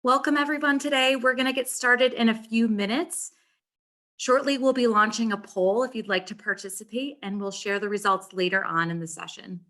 Welcome everyone today. We're going to get started in a few minutes. Shortly, we'll be launching a poll if you'd like to participate, and we'll share the results later on in the session.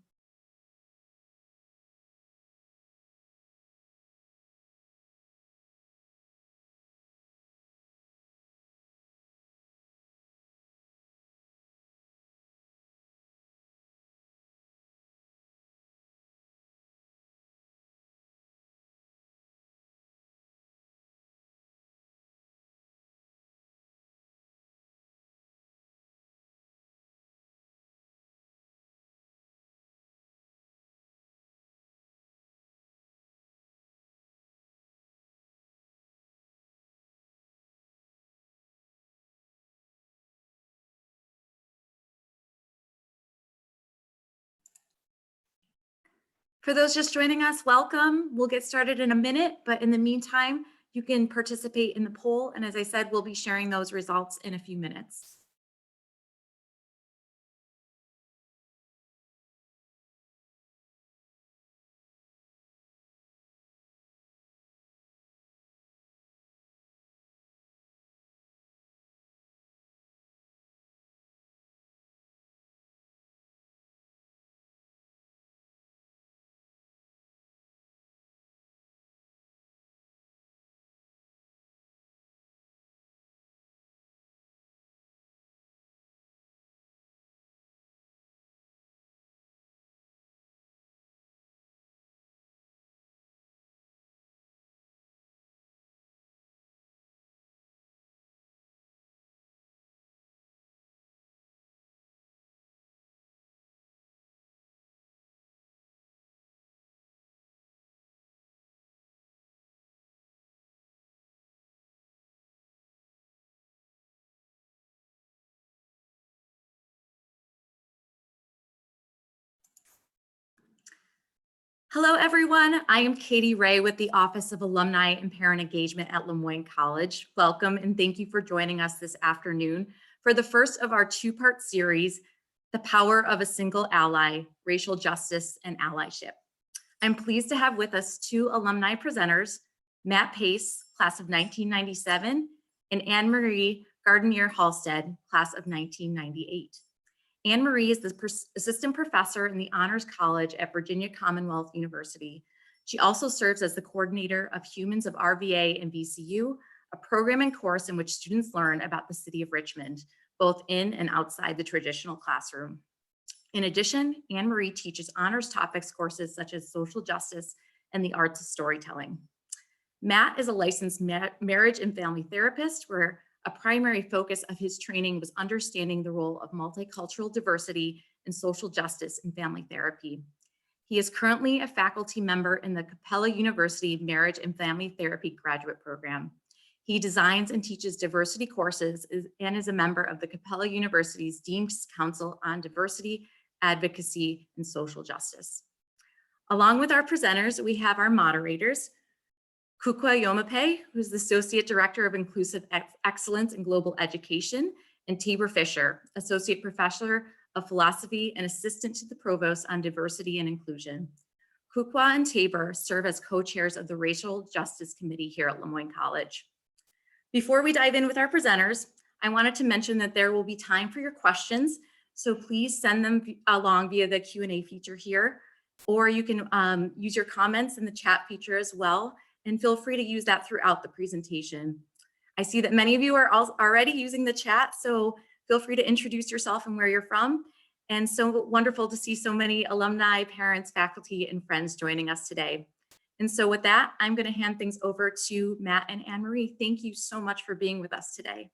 For those just joining us, welcome. We'll get started in a minute, but in the meantime, you can participate in the poll. And as I said, we'll be sharing those results in a few minutes. Hello, everyone. I am Katie Ray with the Office of Alumni and Parent Engagement at Lemoyne College. Welcome and thank you for joining us this afternoon for the first of our two-part series, The Power of a Single Ally, Racial Justice and Allyship. I'm pleased to have with us two alumni presenters, Matt Pace, class of 1997, and Anne-Marie Gardenier-Halstead, class of 1998. Anne-Marie is the assistant professor in the Honors College at Virginia Commonwealth University. She also serves as the coordinator of Humans of RVA and VCU, a program and course in which students learn about the city of Richmond, both in and outside the traditional classroom. In addition, Anne-Marie teaches honors topics courses such as social justice and the arts of storytelling. Matt is a licensed marriage and family therapist, where a primary focus of his training was understanding the role of multicultural diversity and social justice in family therapy. He is currently a faculty member in the Capella University Marriage and Family Therapy graduate program. He designs and teaches diversity courses and is a member of the Capella University's Dean's Council on Diversity, Advocacy, and Social Justice. Along with our presenters, we have our moderators, Kukwa Yomape, who's the Associate Director of Inclusive Excellence in Global Education, and Tabor Fisher, Associate Professor of Philosophy and Assistant to the Provost on Diversity and Inclusion. Kukwa and Tabor serve as co-chairs of the Racial Justice Committee here at Lemoyne College. Before we dive in with our presenters, I wanted to mention that there will be time for your questions, so please send them along via the Q&A feature here. or you can use your comments in the chat feature as well, and feel free to use that throughout the presentation. I see that many of you are already using the chat, so feel free to introduce yourself and where you're from. And so wonderful to see so many alumni, parents, faculty, and friends joining us today. And so with that, I'm going to hand things over to Matt and Anne-Marie. Thank you so much for being with us today.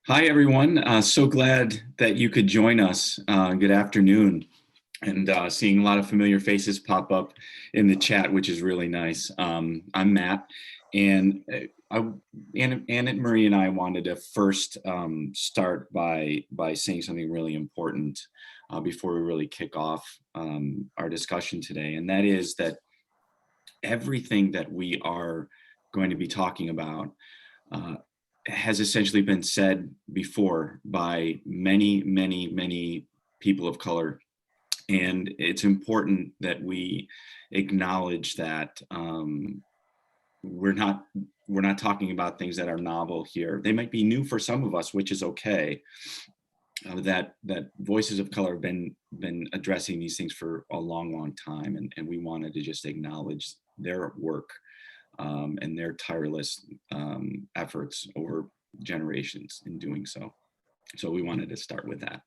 Hi, everyone. So glad that you could join us. Good afternoon. And seeing a lot of familiar faces pop up in the chat, which is really nice. I'm Matt, and Anne-Marie and I wanted to first start by saying something really important before we really kick off our discussion today. And that is that everything that we are going to be talking about has essentially been said before by many people of color. And it's important that we acknowledge that we're not talking about things that are novel here. They might be new for some of us, which is okay. That voices of color have been addressing these things for a long time, and we wanted to just acknowledge their work and their tireless efforts over generations in doing so. So we wanted to start with that.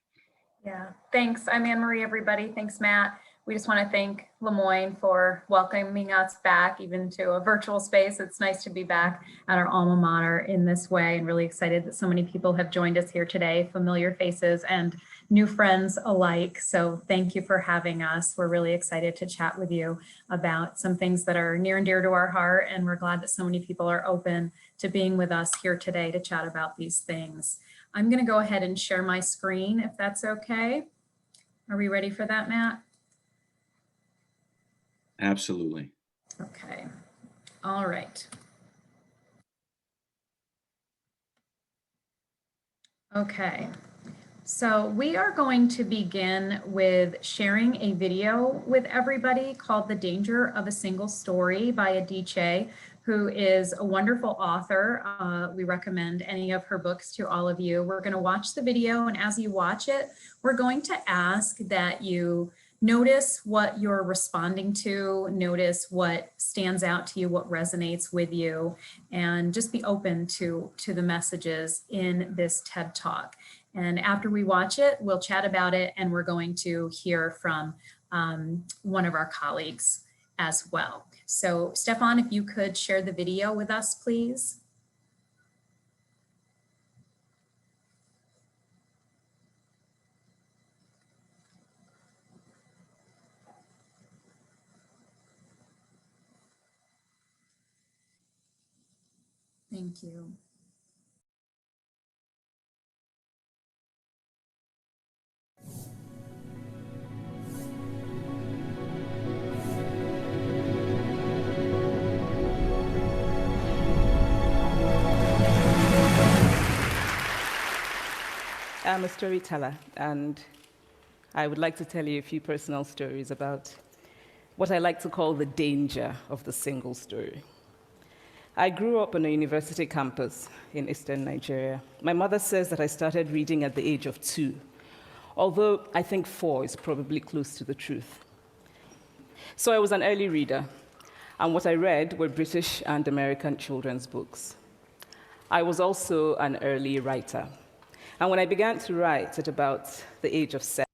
Yeah, thanks. I'm Anne-Marie, everybody. Thanks, Matt. We just want to thank Lemoyne for welcoming us back, even to a virtual space. It's nice to be back at our alma mater in this way, and really excited that so many people have joined us here today, familiar faces and new friends alike. So thank you for having us. We're really excited to chat with you about some things that are near and dear to our heart, and we're glad that so many people are open to being with us here today to chat about these things. I'm going to go ahead and share my screen if that's okay. Are we ready for that, Matt? Absolutely. Okay. All right. Okay. So we are going to begin with sharing a video with everybody called The Danger of a Single Story by Adichie, who is a wonderful author. We recommend any of her books to all of you. We're going to watch the video, and as you watch it, we're going to ask that you notice what you're responding to, notice what stands out to you, what resonates with you, and just be open to the messages in this TED Talk. And after we watch it, we'll chat about it, and we're going to hear from one of our colleagues as well. So Stefan, if you could share the video with us, please. Thank you. I'm a storyteller, and I would like to tell you a few personal stories about what I like to call the danger of the single story. I grew up on a university campus in eastern Nigeria. My mother says that I started reading at the age of 2, although I think 4 is probably close to the truth. So I was an early reader, and what I read were British and American children's books. I was also an early writer. And when I began to write at about the age of 7,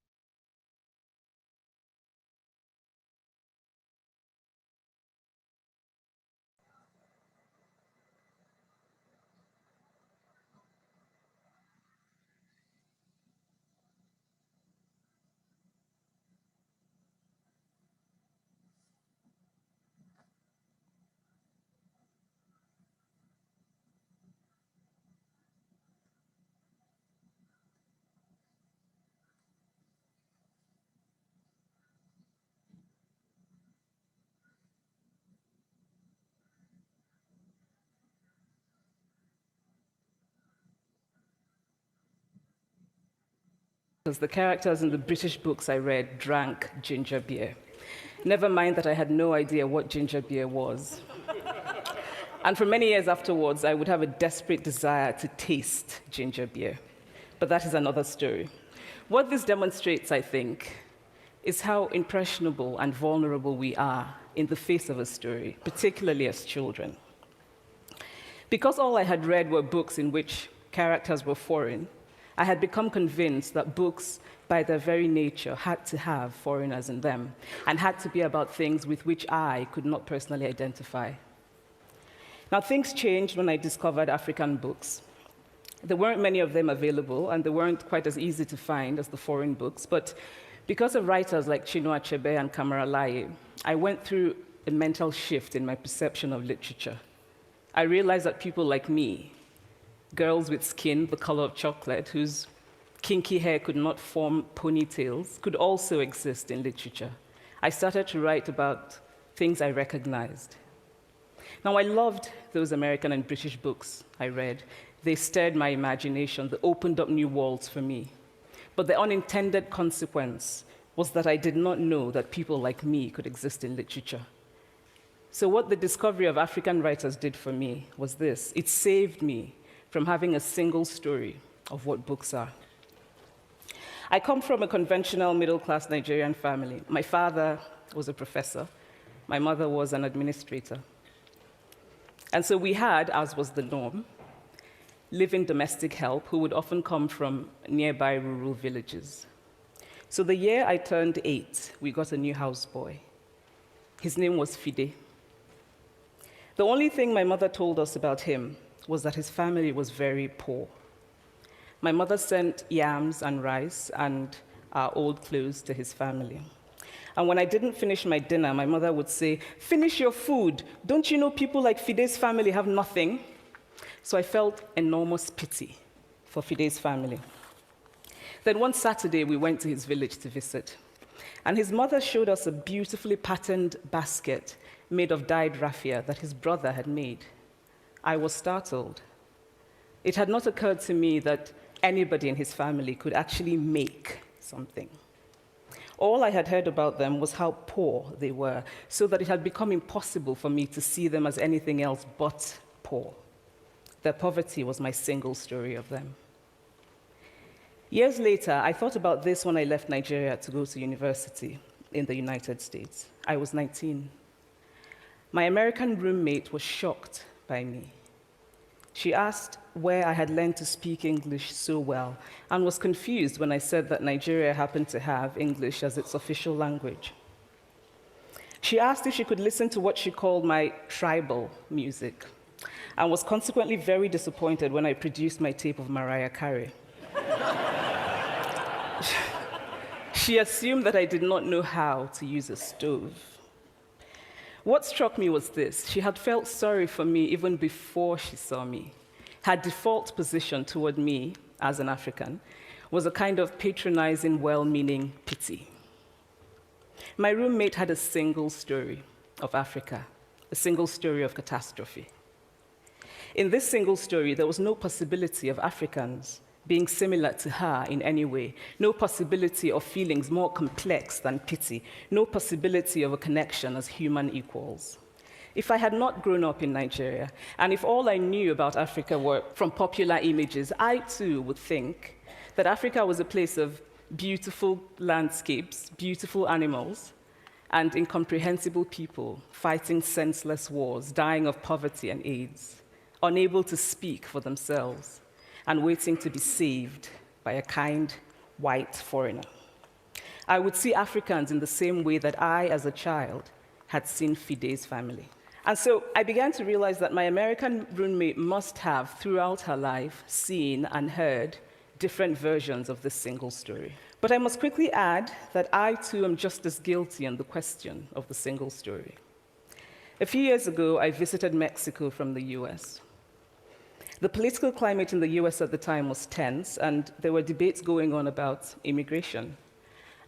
because the characters in the British books I read drank ginger beer. Never mind that I had no idea what ginger beer was. And for many years afterwards, I would have a desperate desire to taste ginger beer. But that is another story. What this demonstrates, I think, is how impressionable and vulnerable we are in the face of a story, particularly as children. Because all I had read were books in which characters were foreign, I had become convinced that books, by their very nature, had to have foreigners in them and had to be about things with which I could not personally identify. Now, things changed when I discovered African books. There weren't many of them available, and they weren't quite as easy to find as the foreign books, but because of writers like Chinua Achebe and Kamara Laye, I went through a mental shift in my perception of literature. I realized that people like me, girls with skin the color of chocolate, whose kinky hair could not form ponytails, could also exist in literature. I started to write about things I recognized. Now, I loved those American and British books I read. They stirred my imagination, they opened up new worlds for me. But the unintended consequence was that I did not know that people like me could exist in literature. So what the discovery of African writers did for me was this: it saved me from having a single story of what books are. I come from a conventional middle-class Nigerian family. My father was a professor. My mother was an administrator. And so we had, as was the norm, live-in domestic help who would often come from nearby rural villages. So the year I turned 8, we got a new houseboy. His name was Fide. The only thing my mother told us about him was that his family was very poor. My mother sent yams and rice and our old clothes to his family. And when I didn't finish my dinner, my mother would say, "Finish your food. Don't you know people like Fide's family have nothing?" So I felt enormous pity for Fide's family. Then one Saturday, we went to his village to visit. And his mother showed us a beautifully patterned basket made of dyed raffia that his brother had made. I was startled. It had not occurred to me that anybody in his family could actually make something. All I had heard about them was how poor they were, so that it had become impossible for me to see them as anything else but poor. Their poverty was my single story of them. Years later, I thought about this when I left Nigeria to go to university in the United States. I was 19. My American roommate was shocked by me. She asked where I had learned to speak English so well and was confused when I said that Nigeria happened to have English as its official language. She asked if she could listen to what she called my tribal music and was consequently very disappointed when I produced my tape of Mariah Carey. She assumed that I did not know how to use a stove. What struck me was this: she had felt sorry for me even before she saw me. Her default position toward me, as an African, was a kind of patronizing, well-meaning pity. My roommate had a single story of Africa, a single story of catastrophe. In this single story, there was no possibility of Africans being similar to her in any way, no possibility of feelings more complex than pity, no possibility of a connection as human equals. If I had not grown up in Nigeria, and if all I knew about Africa were from popular images, I too would think that Africa was a place of beautiful landscapes, beautiful animals, and incomprehensible people fighting senseless wars, dying of poverty and AIDS, unable to speak for themselves, and waiting to be saved by a kind, white foreigner. I would see Africans in the same way that I, as a child, had seen Fide's family. And so I began to realize that my American roommate must have, throughout her life, seen and heard different versions of this single story. But I must quickly add that I, too, am just as guilty on the question of the single story. A few years ago, I visited Mexico from the US. The political climate in the US at the time was tense, and there were debates going on about immigration.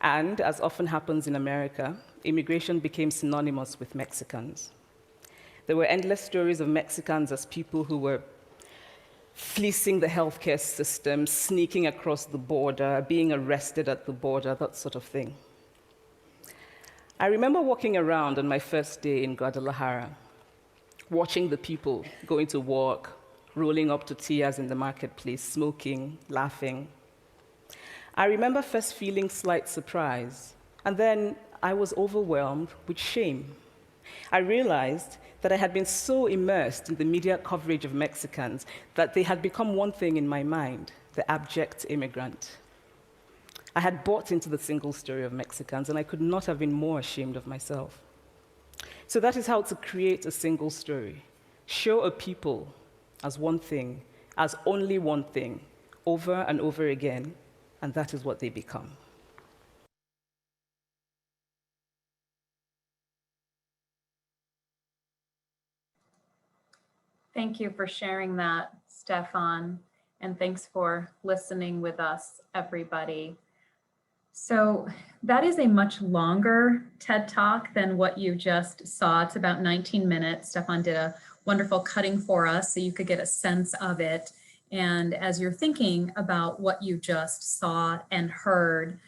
And, as often happens in America, immigration became synonymous with Mexicans. There were endless stories of Mexicans as people who were fleecing the healthcare system, sneaking across the border, being arrested at the border, that sort of thing. I remember walking around on my first day in Guadalajara, watching the people going to work, rolling up tortillas in the marketplace, smoking, laughing. I remember first feeling slight surprise, and then I was overwhelmed with shame. I realized that I had been so immersed in the media coverage of Mexicans that they had become one thing in my mind, the abject immigrant. I had bought into the single story of Mexicans, and I could not have been more ashamed of myself. So that is how to create a single story. Show a people as one thing, as only one thing, over and over again, and that is what they become. Thank you for sharing that, Stefan, and thanks for listening with us, everybody. So that is a much longer TED Talk than what you just saw. It's about 19 minutes. Stefan did a wonderful cutting for us so you could get a sense of it. And as you're thinking about what you just saw and heard,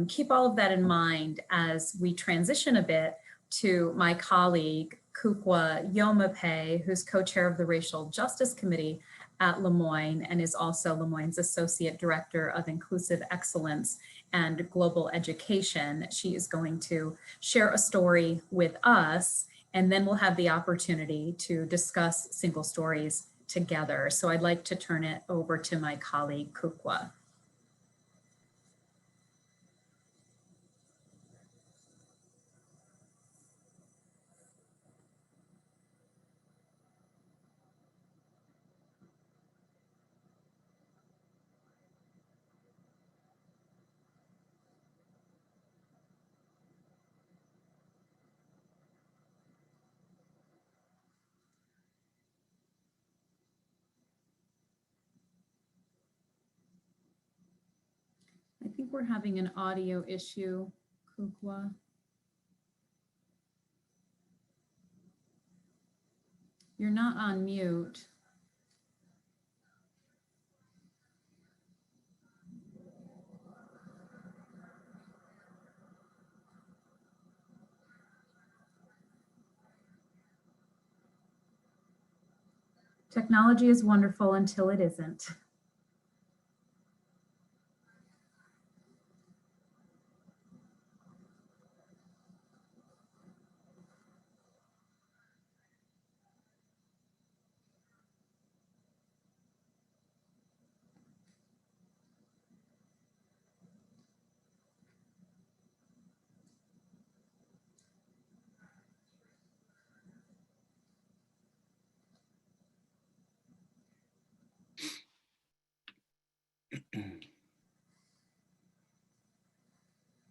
keep all of that in mind as we transition a bit to my colleague, Kukwa Yomape, who's co-chair of the Racial Justice Committee at Le Moyne and is also Le Moyne's Associate Director of Inclusive Excellence and Global Education. She is going to share a story with us, and then we'll have the opportunity to discuss single stories together. So I'd like to turn it over to my colleague, Kukwa. I think we're having an audio issue, Kukwa. You're not on mute. Technology is wonderful until it isn't.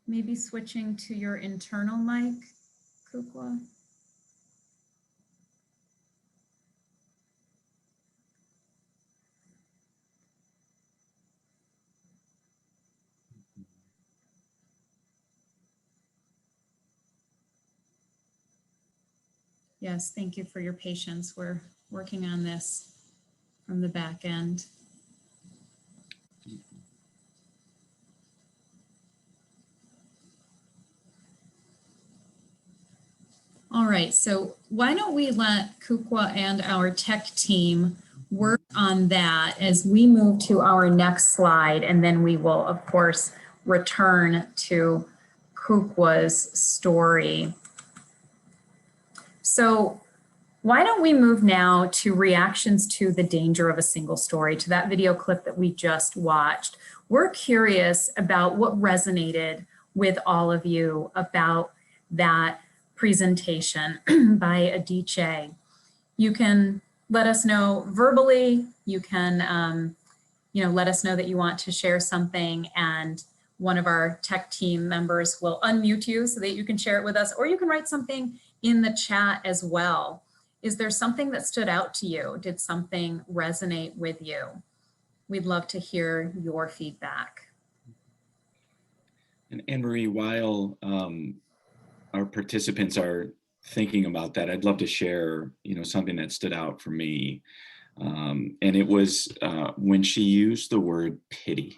Maybe switching to your internal mic, Kukwa. Yes, thank you for your patience. We're working on this from the back end. All right, so why don't we let Kukwa and our tech team work on that as we move to our next slide, and then we will, of course, return to Kukwa's story. So why don't we move now to reactions to the danger of a single story, to that video clip that we just watched. We're curious about what resonated with all of you about that presentation by Adichie. You can let us know verbally, you can let us know that you want to share something, and one of our tech team members will unmute you so that you can share it with us, or you can write something in the chat as well. Is there something that stood out to you? Did something resonate with you? We'd love to hear your feedback. And Anne-Marie, while our participants are thinking about that, I'd love to share, something that stood out for me. And it was when she used the word pity,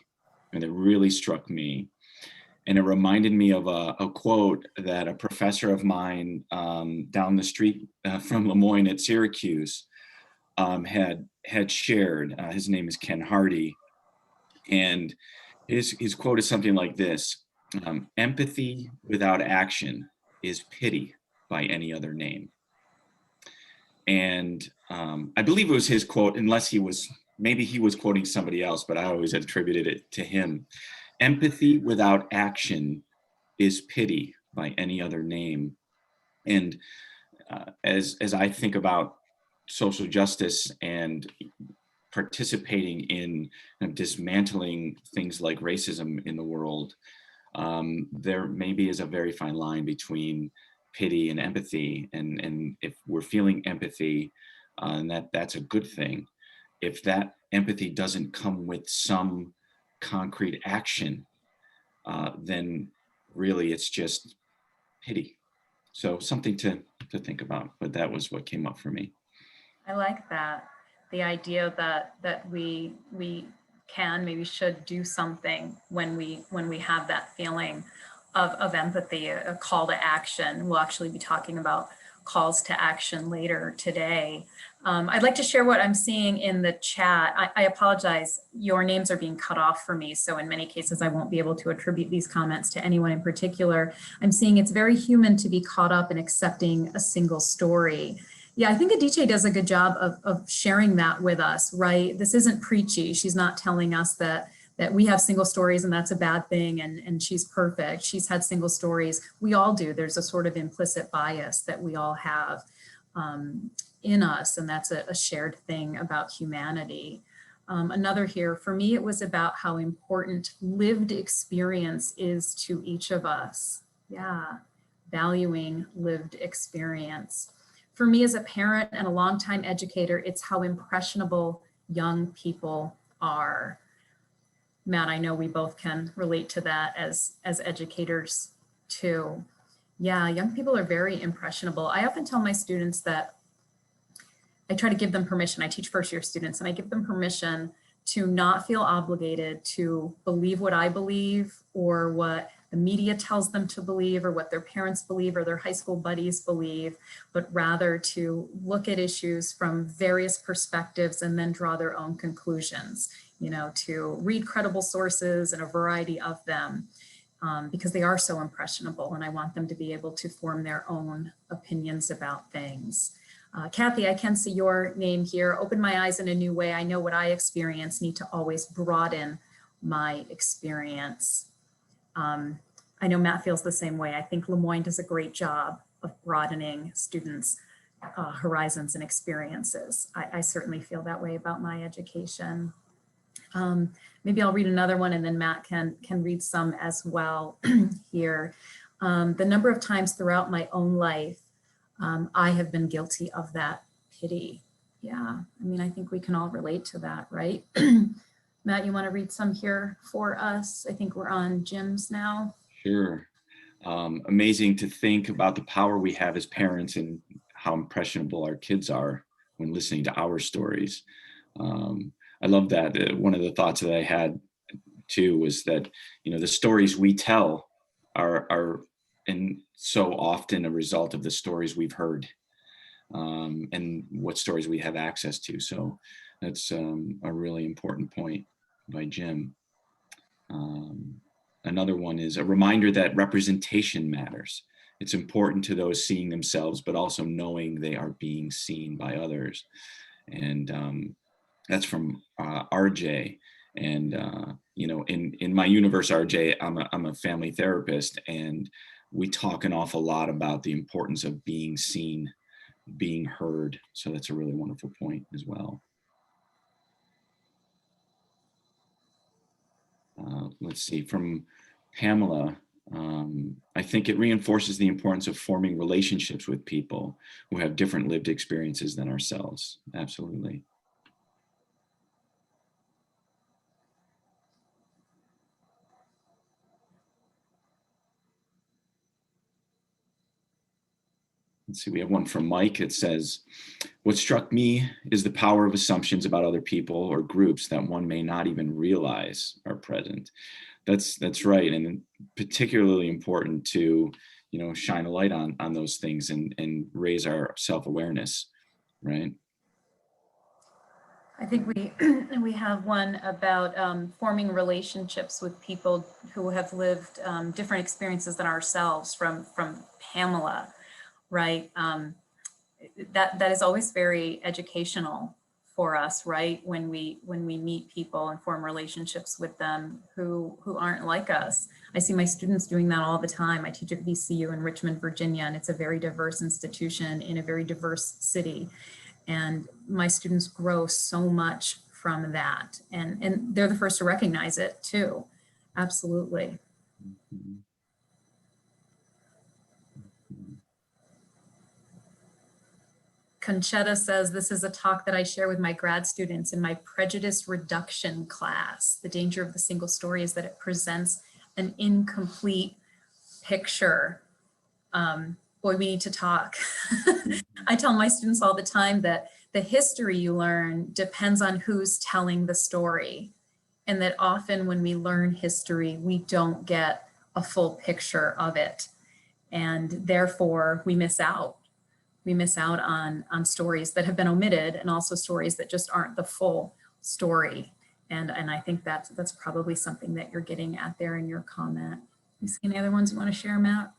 and it really struck me. And it reminded me of a quote that a professor of mine down the street from Lemoyne at Syracuse had shared. His name is Ken Hardy. And his quote is something like this: empathy without action is pity by any other name. And I believe it was his quote, unless maybe he was quoting somebody else, but I always attributed it to him. Empathy without action is pity by any other name. And as I think about social justice and participating in dismantling things like racism in the world, there maybe is a very fine line between pity and empathy. And if we're feeling empathy, and that's a good thing, if that empathy doesn't come with some concrete action, then really it's just pity. So something to think about, but that was what came up for me. I like that. The idea that we can, maybe should do something when we have that feeling of empathy, a call to action. We'll actually be talking about calls to action later today. I'd like to share what I'm seeing in the chat. I apologize, your names are being cut off for me, so in many cases I won't be able to attribute these comments to anyone in particular. I'm seeing it's very human to be caught up in accepting a single story. Yeah, I think Adichie does a good job of sharing that with us, right? This isn't preachy. She's not telling us that we have single stories and that's a bad thing and she's perfect. She's had single stories. We all do. There's a sort of implicit bias that we all have in us, and that's a shared thing about humanity. Another here, for me, it was about how important lived experience is to each of us. Yeah, valuing lived experience. For me as a parent and a longtime educator, it's how impressionable young people are. Matt, I know we both can relate to that as educators too. Yeah, young people are very impressionable. I often tell my students that I try to give them permission. I teach first year students and I give them permission to not feel obligated to believe what I believe or what the media tells them to believe or what their parents believe or their high school buddies believe, but rather to look at issues from various perspectives and then draw their own conclusions, you know, to read credible sources and a variety of them because they are so impressionable and I want them to be able to form their own opinions about things. Kathy, I can see your name here. Open my eyes in a new way. I know what I experience, need to always broaden my experience. I know Matt feels the same way. I think Lemoyne does a great job of broadening students' horizons and experiences. I certainly feel that way about my education. Maybe I'll read another one and then Matt can read some as well here. The number of times throughout my own life, I have been guilty of that pity. Yeah, I mean, I think we can all relate to that, right? Matt, you want to read some here for us? I think we're on Jim's now. Sure. Amazing to think about the power we have as parents and how impressionable our kids are when listening to our stories. I love that. One of the thoughts that I had too was that, you know, the stories we tell are and so often a result of the stories we've heard and what stories we have access to. So that's a really important point by Jim. Another one is a reminder that representation matters. It's important to those seeing themselves, but also knowing they are being seen by others. And that's from RJ. And you know, in my universe, RJ, I'm a family therapist, and we talk an awful lot about the importance of being seen, being heard. So that's a really wonderful point as well. Let's see, from Pamela, I think it reinforces the importance of forming relationships with people who have different lived experiences than ourselves. Absolutely. Let's see, we have one from Mike. It says, what struck me is the power of assumptions about other people or groups that one may not even realize are present. That's right, and particularly important to, shine a light on those things and raise our self-awareness, right? I think we we have one about forming relationships with people who have lived different experiences than ourselves from Pamela, right? That is always very educational for us, right? When we meet people and form relationships with them who aren't like us. I see my students doing that all the time. I teach at VCU in Richmond, Virginia, and it's a very diverse institution in a very diverse city. And my students grow so much from that. And they're the first to recognize it too. Absolutely. Mhm. Conchetta says, this is a talk that I share with my grad students in my prejudice reduction class. The danger of the single story is that it presents an incomplete picture. Boy, we need to talk. I tell my students all the time that the history you learn depends on who's telling the story. And that often when we learn history, we don't get a full picture of it. And therefore we miss out. We miss out on stories that have been omitted and also stories that just aren't the full story. And I think that's probably something that you're getting at there in your comment. You see any other ones you want to share, Matt?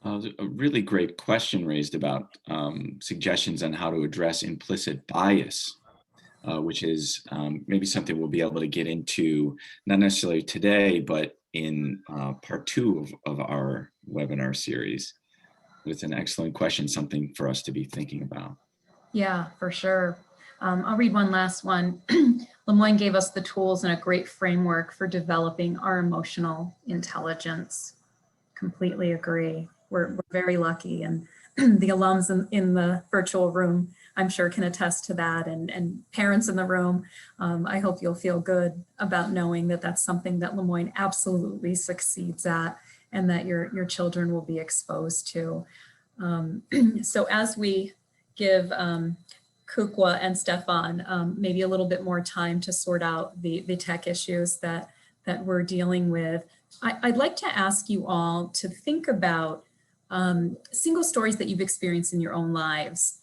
A really great question raised about suggestions on how to address implicit bias, which is maybe something we'll be able to get into, not necessarily today, but in part 2 of our webinar series. It's an excellent question, something for us to be thinking about. Yeah, for sure. I'll read one last one. Lemoyne gave us the tools and a great framework for developing our emotional intelligence. Completely agree. We're very lucky, and the alums in the virtual room, I'm sure, can attest to that, and parents in the room. I hope you'll feel good about knowing that that's something that Lemoyne absolutely succeeds at and that your children will be exposed to. So as we give Kukwa and Stefan maybe a little bit more time to sort out the tech issues that we're dealing with, I'd like to ask you all to think about single stories that you've experienced in your own lives.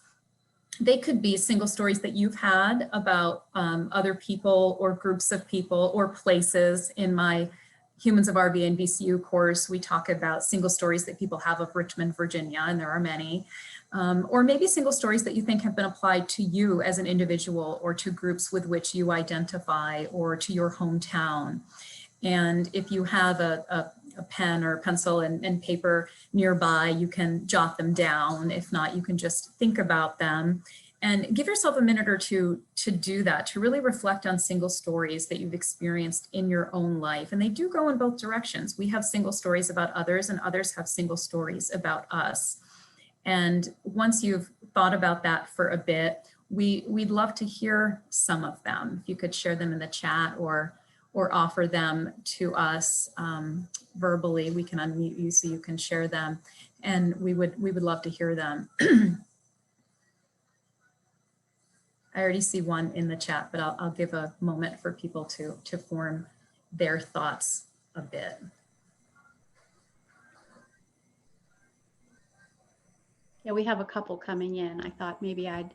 They could be single stories that you've had about other people or groups of people or places. In my Humans of RV and VCU course, we talk about single stories that people have of Richmond, Virginia, and there are many. Or maybe single stories that you think have been applied to you as an individual or to groups with which you identify or to your hometown. And if you have a pen or pencil and paper nearby, you can jot them down. If not, you can just think about them and give yourself a minute or two to do that, to really reflect on single stories that you've experienced in your own life. And they do go in both directions. We have single stories about others and others have single stories about us. And once you've thought about that for a bit, we'd love to hear some of them. If you could share them in the chat or offer them to us verbally, we can unmute you so you can share them. And we would love to hear them. I already see one in the chat, but I'll give a moment for people to form their thoughts a bit. Yeah, we have a couple coming in. I thought maybe I'd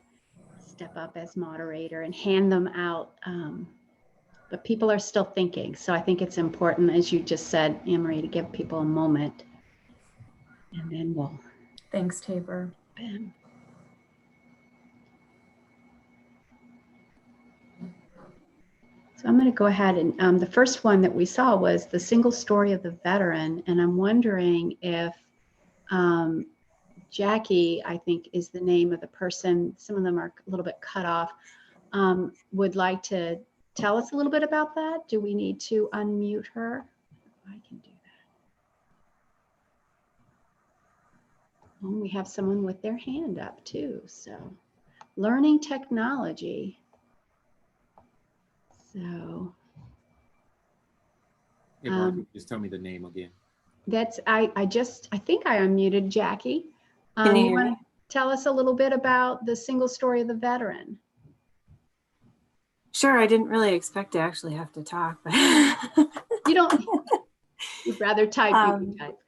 step up as moderator and hand them out. But people are still thinking. So I think it's important, as you just said, Anne-Marie, to give people a moment. And then we'll. Thanks, Tabor. Ben. So I'm going to go ahead and the first one that we saw was the single story of the veteran. And I'm wondering if Jackie, I think is the name of the person, some of them are a little bit cut off, would like to tell us a little bit about that. Do we need to unmute her? I can do that. Oh, we have someone with their hand up too. So learning technology. So Hey, Mark, just tell me the name again. that's, I think I unmuted Jackie. Can you You hear want me? to tell us a little bit about the single story of the veteran? Sure, I didn't really expect to actually have to talk, but You don't, you'd rather type, you can type.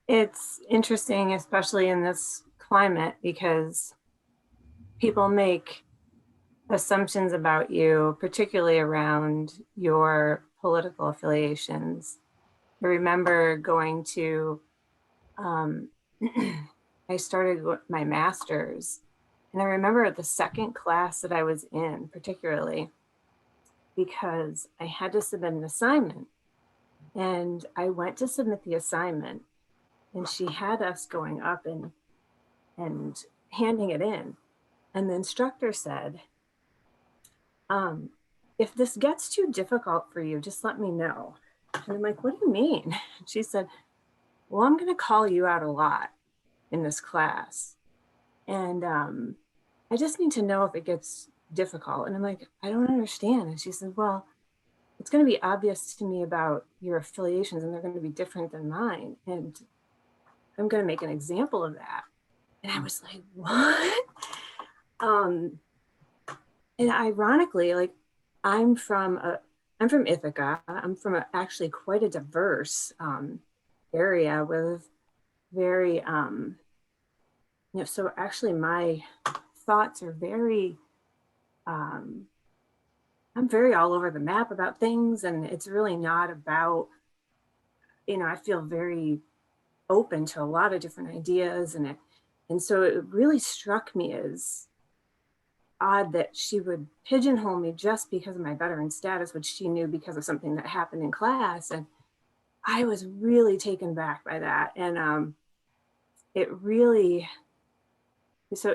it's interesting, especially in this climate, because people make assumptions about you, particularly around your political affiliations. I remember going to, I started my master's, and I remember the second class that I was in, particularly because I had to submit an assignment. And I went to submit the assignment, and she had us going up and handing it in. And the instructor said, if this gets too difficult for you, just let me know. And I'm like, what do you mean? She said, well, I'm going to call you out a lot in this class. And I just need to know if it gets difficult. And I'm like, I don't understand. And she said, well, it's going to be obvious to me about your affiliations, and they're going to be different than mine. And I'm going to make an example of that. And I was like, what? And ironically, like I'm from Ithaca. I'm from actually quite a diverse area with very, so actually my thoughts are very, I'm very all over the map about things, and it's really not about, I feel very open to a lot of different ideas, and so it really struck me as odd that she would pigeonhole me just because of my veteran status, which she knew because of something that happened in class. And I was really taken back by that. And it really, so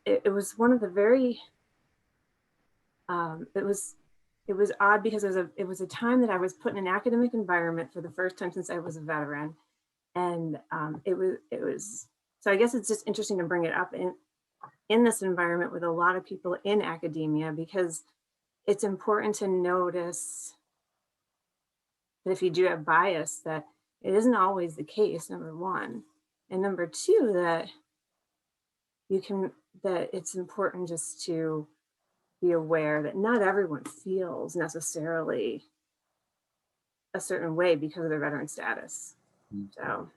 it was one of the very, it was odd because it was a time that I was put in an academic environment for the first time since I was a veteran. And it was, so I guess it's just interesting to bring it up in this environment with a lot of people in academia, because it's important to notice that if you do have bias, that it isn't always the case, number one. And number two, that it's important just to be aware that not everyone feels necessarily a certain way because of their veteran status. So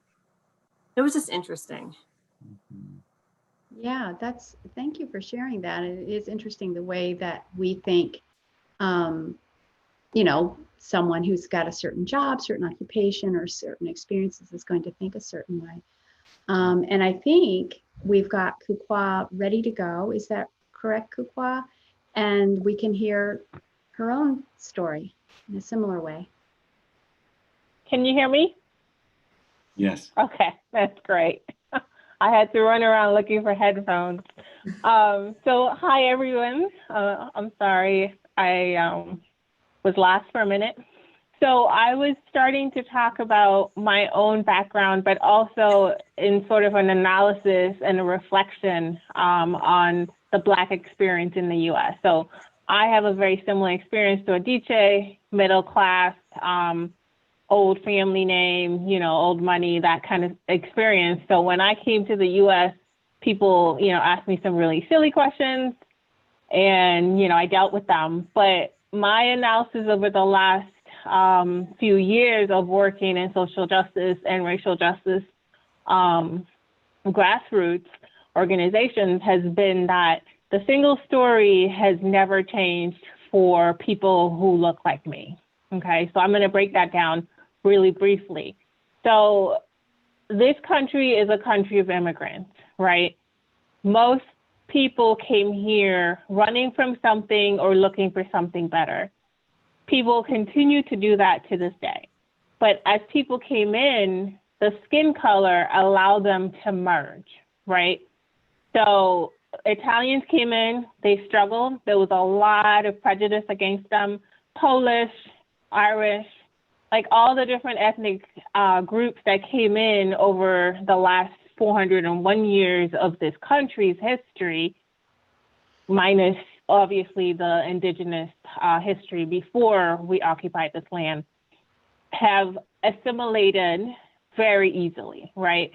it was just interesting. Yeah, thank you for sharing that. It is interesting the way that we think, someone who's got a certain job, certain occupation, or certain experiences is going to think a certain way. And I think we've got Kukwa ready to go. Is that correct, Kukwa? And we can hear her own story in a similar way. Can you hear me? Yes. Okay, that's great. I had to run around looking for headphones. So hi, everyone. I'm sorry, I was lost for a minute. So I was starting to talk about my own background, but also in sort of an analysis and a reflection on the Black experience in the US. So I have a very similar experience to Adichie, middle class, old family name, old money, that kind of experience. So when I came to the US, people, asked me some really silly questions, and, I dealt with them. But my analysis over the last few years of working in social justice and racial justice grassroots organizations has been that the single story has never changed for people who look like me. Okay, so I'm going to break that down really briefly. So this country is a country of immigrants, right? Most people came here running from something or looking for something better. People continue to do that to this day. But as people came in, the skin color allowed them to merge, right? So Italians came in, they struggled. There was a lot of prejudice against them. Polish, Irish, like all the different ethnic groups that came in over the last 401 years of this country's history, minus obviously the indigenous history before we occupied this land, have assimilated very easily, right?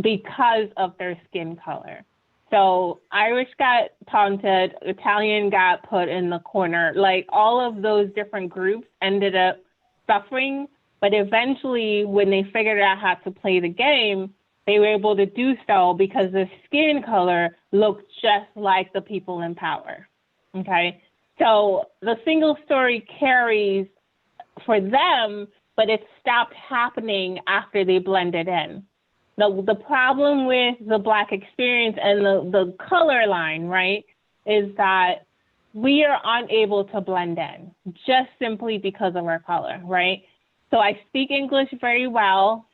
Because of their skin color. So Irish got taunted, Italian got put in the corner. Like all of those different groups ended up suffering, but eventually when they figured out how to play the game, they were able to do so because the skin color looked just like the people in power, okay? So the single story carries for them, but it stopped happening after they blended in. The problem with the Black experience and the color line, right, is that we are unable to blend in just simply because of our color, right? So I speak English very well.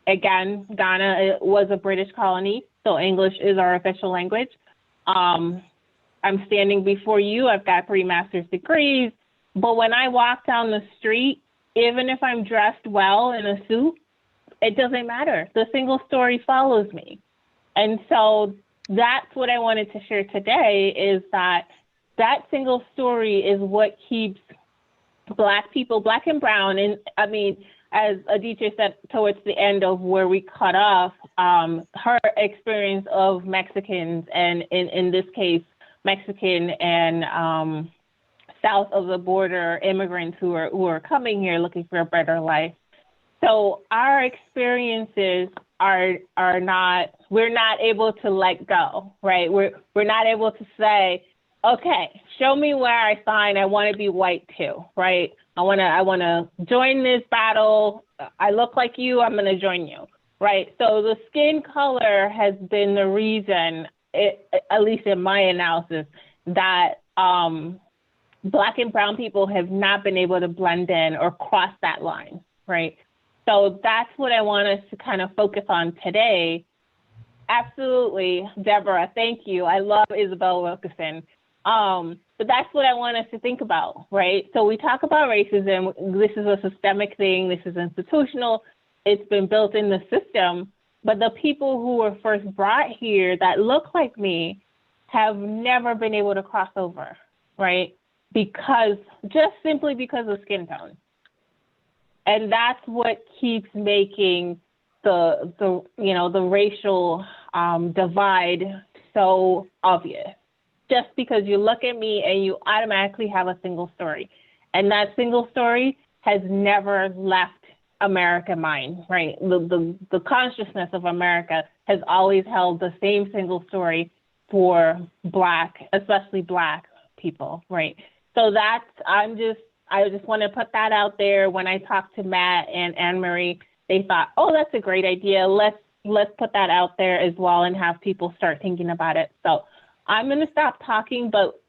Again, Ghana was a British colony, so English is our official language. I'm standing before you, I've got 3 master's degrees, but when I walk down the street, even if I'm dressed well in a suit, it doesn't matter. The single story follows me. And so that's what I wanted to share today, is that single story is what keeps Black people, Black and brown, and I mean, as Adichie said towards the end of where we cut off, her experience of Mexicans, and in this case, Mexican and south of the border immigrants who are coming here looking for a better life. So our experiences are not, we're not able to let go, right? We're not able to say, okay, show me where I sign. I want to be white too, right? I want to join this battle. I look like you. I'm going to join you, right? So the skin color has been the reason, at least in my analysis, that Black and brown people have not been able to blend in or cross that line, right? So that's what I want us to kind of focus on today. Absolutely, Deborah, thank you. I love Isabel Wilkerson. But that's what I want us to think about, right? So we talk about racism. This is a systemic thing. This is institutional. It's been built in the system. But the people who were first brought here that look like me have never been able to cross over, right? Just simply because of skin tone. And that's what keeps making the racial divide so obvious. Just because you look at me and you automatically have a single story. And that single story has never left American mind, right? The consciousness of America has always held the same single story for Black, especially Black people, right? So I just want to put that out there. When I talked to Matt and Anne-Marie, they thought, oh, that's a great idea. Let's put that out there as well and have people start thinking about it. So I'm going to stop talking, but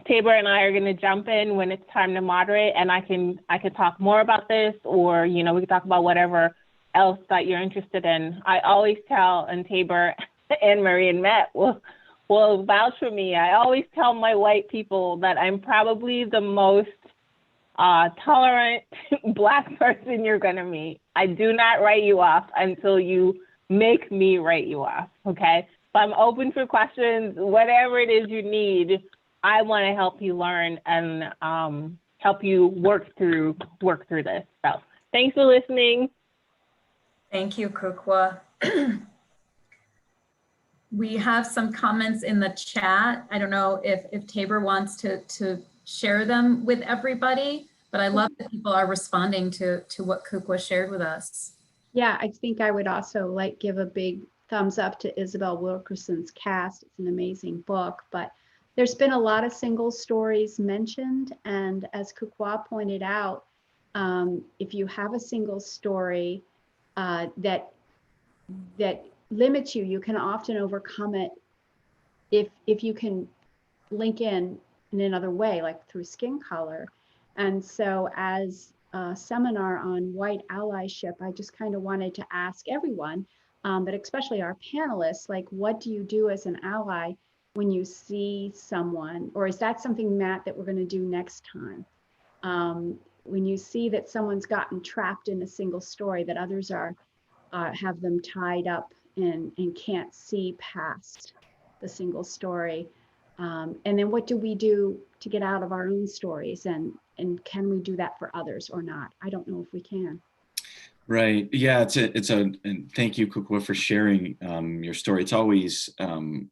Tabor and I are going to jump in when it's time to moderate, and I can talk more about this, or we can talk about whatever else that you're interested in. I always tell, and Tabor, Anne-Marie, and Matt will vouch for me. I always tell my white people that I'm probably the most tolerant Black person you're going to meet. I do not write you off until you make me write you off, okay? So I'm open for questions, whatever it is you need. I want to help you learn and help you work through this. So thanks for listening. Thank you, Kukwa. We have some comments in the chat. I don't know if Tabor wants to share them with everybody, but I love that people are responding to what Kukwa shared with us. Yeah, I think I would also give a big thumbs up to Isabel Wilkerson's cast. It's an amazing book, but there's been a lot of single stories mentioned. And as Kukwa pointed out, if you have a single story that limits you, you can often overcome it if you can link in another way, like through skin color. And so as a seminar on white allyship, I just kind of wanted to ask everyone, but especially our panelists, what do you do as an ally when you see someone, or is that something, Matt, that we're going to do next time? When you see that someone's gotten trapped in a single story, that others have them tied up and can't see past the single story. And then what do we do to get out of our own stories? And can we do that for others or not? I don't know if we can. Right. Yeah. And thank you, Kukwa, for sharing your story. It's always, the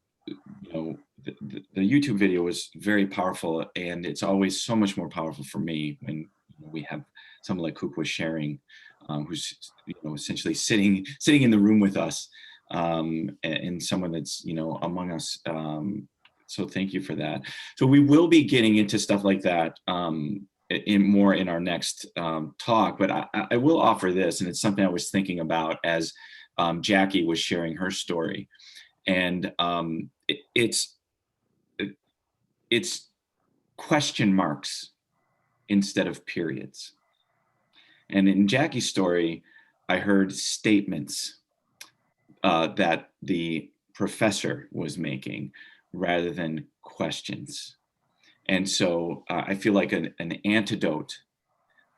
YouTube video was very powerful, and it's always so much more powerful for me when we have someone like Kukwa sharing, who's essentially sitting in the room with us, and someone that's among us. So thank you for that. So we will be getting into stuff like that in our next talk, but I will offer this, and it's something I was thinking about as Jackie was sharing her story, and it's question marks instead of periods. And in Jackie's story, I heard statements that the professor was making rather than questions. And so I feel like an antidote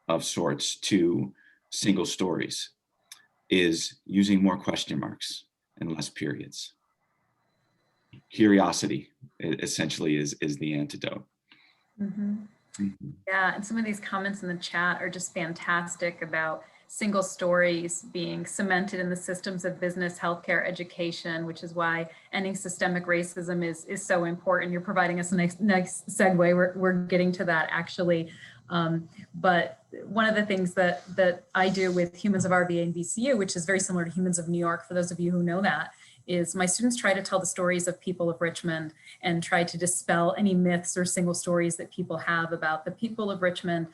of sorts to single stories is using more question marks and less periods. Curiosity essentially is the antidote. Yeah, and some of these comments in the chat are just fantastic about single stories being cemented in the systems of business, healthcare, education, which is why ending systemic racism is so important. You're providing us a nice segue. We're getting to that actually. But one of the things that I do with Humans of RVA and VCU, which is very similar to Humans of New York, for those of you who know that, is my students try to tell the stories of people of Richmond and try to dispel any myths or single stories that people have about the people of Richmond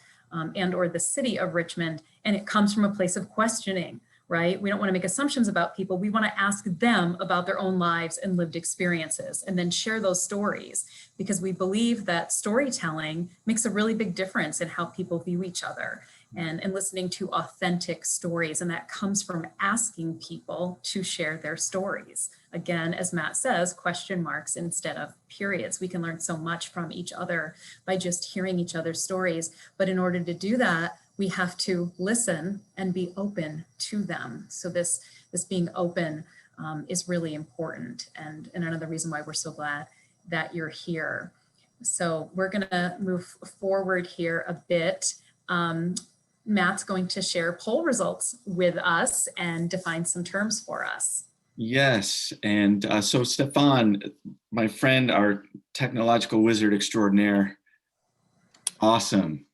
and or the city of Richmond. And it comes from a place of questioning, right? We don't want to make assumptions about people. We want to ask them about their own lives and lived experiences and then share those stories, because we believe that storytelling makes a really big difference in how people view each other and listening to authentic stories. And that comes from asking people to share their stories. Again, as Matt says, question marks instead of periods. We can learn so much from each other by just hearing each other's stories. But in order to do that, we have to listen and be open to them. So this being open is really important, and another reason why we're so glad that you're here. So we're gonna move forward here a bit. Matt's going to share poll results with us and define some terms for us. Yes, and so Stefan, my friend, our technological wizard extraordinaire, awesome.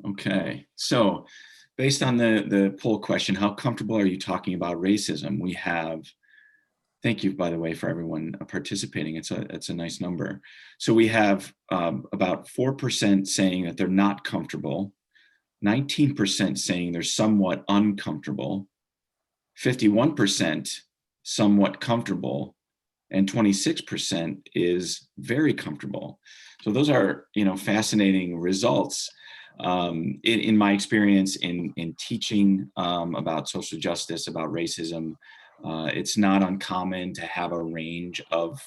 Okay, so based on the poll question, how comfortable are you talking about racism? We have, thank you, by the way, for everyone participating. It's a nice number. So we have about 4% saying that they're not comfortable, 19% saying they're somewhat uncomfortable, 51% somewhat comfortable, and 26% is very comfortable. So those are, fascinating results. In my experience in teaching about social justice, about racism, it's not uncommon to have a range of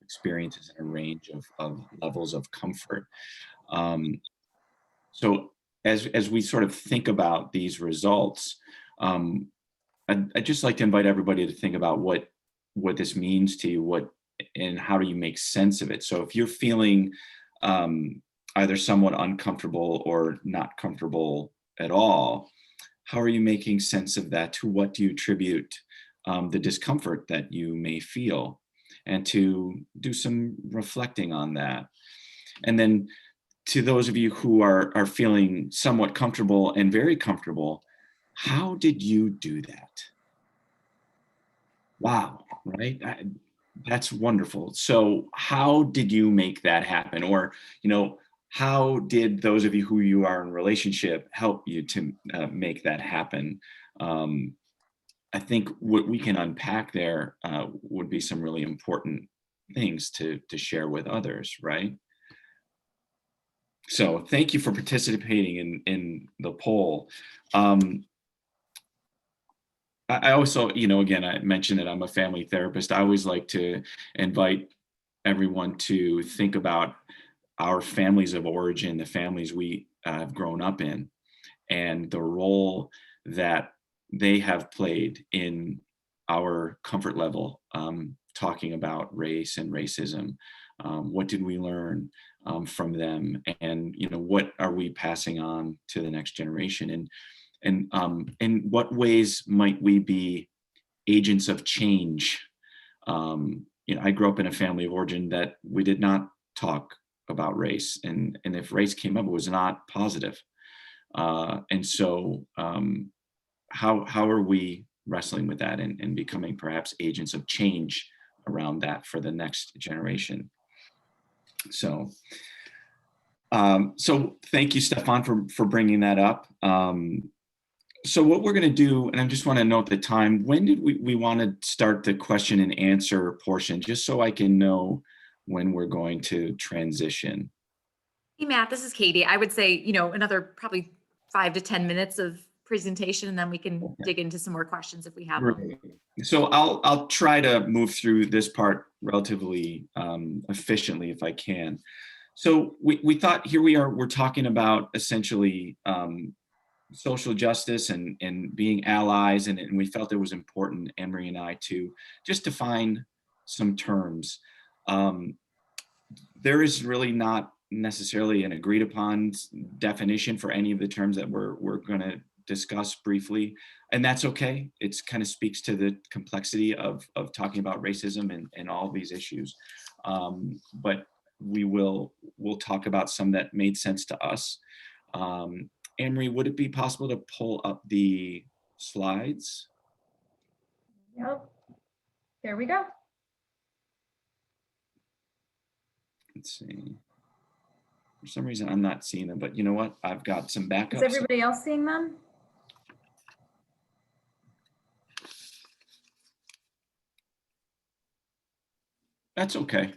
experiences and a range of levels of comfort. So as we sort of think about these results, I'd just like to invite everybody to think about what this means to you, and how do you make sense of it. So if you're feeling either somewhat uncomfortable or not comfortable at all, how are you making sense of that? To what do you attribute the discomfort that you may feel? And to do some reflecting on that. And then to those of you who are feeling somewhat comfortable and very comfortable, how did you do that? Wow, right? That's wonderful. So how did you make that happen? Or, how did those of you who you are in relationship help you to make that happen? I think what we can unpack there would be some really important things to share with others, right? So thank you for participating in the poll. I also, again, I mentioned that I'm a family therapist. I always like to invite everyone to think about our families of origin, the families we have grown up in, and the role that they have played in our comfort level, talking about race and racism. What did we learn from them? And, what are we passing on to the next generation? And in what ways might we be agents of change? I grew up in a family of origin that we did not talk about race, and if race came up, it was not positive. And so how are we wrestling with that and becoming perhaps agents of change around that for the next generation? So thank you, Stefan, for bringing that up. So what we're going to do, and I just want to note the time, when did we want to start the question and answer portion, just so I can know when we're going to transition? Hey, Matt, this is Katie. I would say, another probably 5 to 10 minutes of presentation, and then we can dig into some more questions if we have them. Great. So I'll try to move through this part relatively efficiently if I can. So we thought, here we are, we're talking about essentially social justice and being allies, and we felt it was important, Anne-Marie and I, to just define some terms. There is really not necessarily an agreed upon definition for any of the terms that we're going to discuss briefly, and that's okay. It's kind of speaks to the complexity of talking about racism and all these issues. But we'll talk about some that made sense to us. Anne-Marie, would it be possible to pull up the slides? Yep. There we go. Let's see. For some reason, I'm not seeing them, but you know what? I've got some backups. Is everybody else seeing them? That's okay.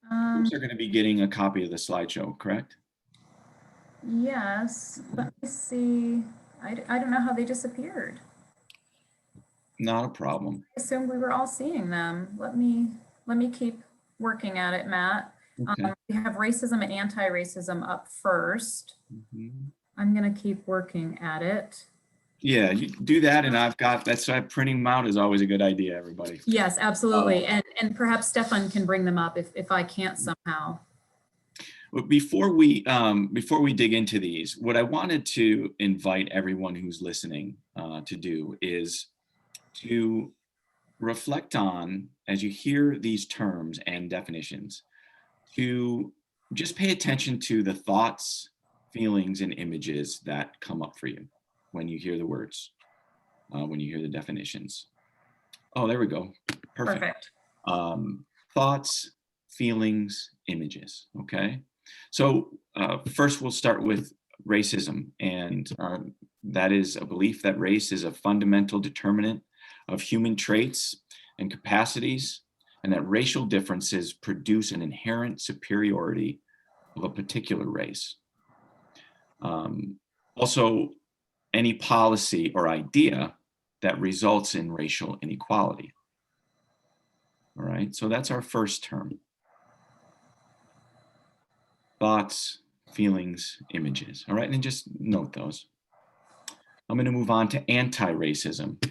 Folks are going to be getting a copy of the slideshow, correct? Yes. Let me see. I don't know how they disappeared. Not a problem. I assumed we were all seeing them. Let me keep working at it, Matt. Okay. We have racism and anti-racism up first. Mm-hmm. I'm going to keep working at it. Yeah, you do that, and that's why printing them out is always a good idea, everybody. Yes, absolutely. And perhaps Stefan can bring them up if I can't somehow. But before we dig into these, what I wanted to invite everyone who's listening to do is to reflect on, as you hear these terms and definitions, to just pay attention to the thoughts, feelings, and images that come up for you when you hear the words, when you hear the definitions. Oh, there we go. Perfect. Thoughts, feelings, images, okay? So first we'll start with racism, and that is a belief that race is a fundamental determinant of human traits and capacities, and that racial differences produce an inherent superiority of a particular race. Also, any policy or idea that results in racial inequality. All right, so that's our first term. Thoughts, feelings, images. All right, and just note those. I'm going to move on to anti-racism.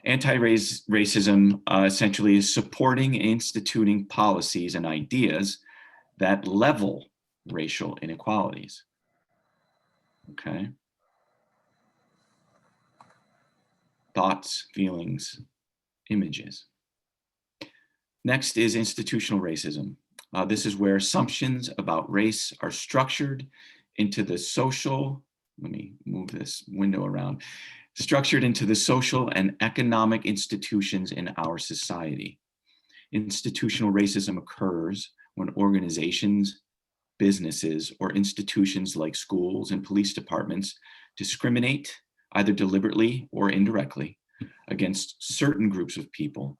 Anti-racism essentially is supporting and instituting policies and ideas that level racial inequalities. Okay. Thoughts, feelings, images. Next is institutional racism. This is where assumptions about race are structured into the social, let me move this window around, structured into the social and economic institutions in our society. Institutional racism occurs when organizations, businesses, or institutions like schools and police departments discriminate, either deliberately or indirectly, against certain groups of people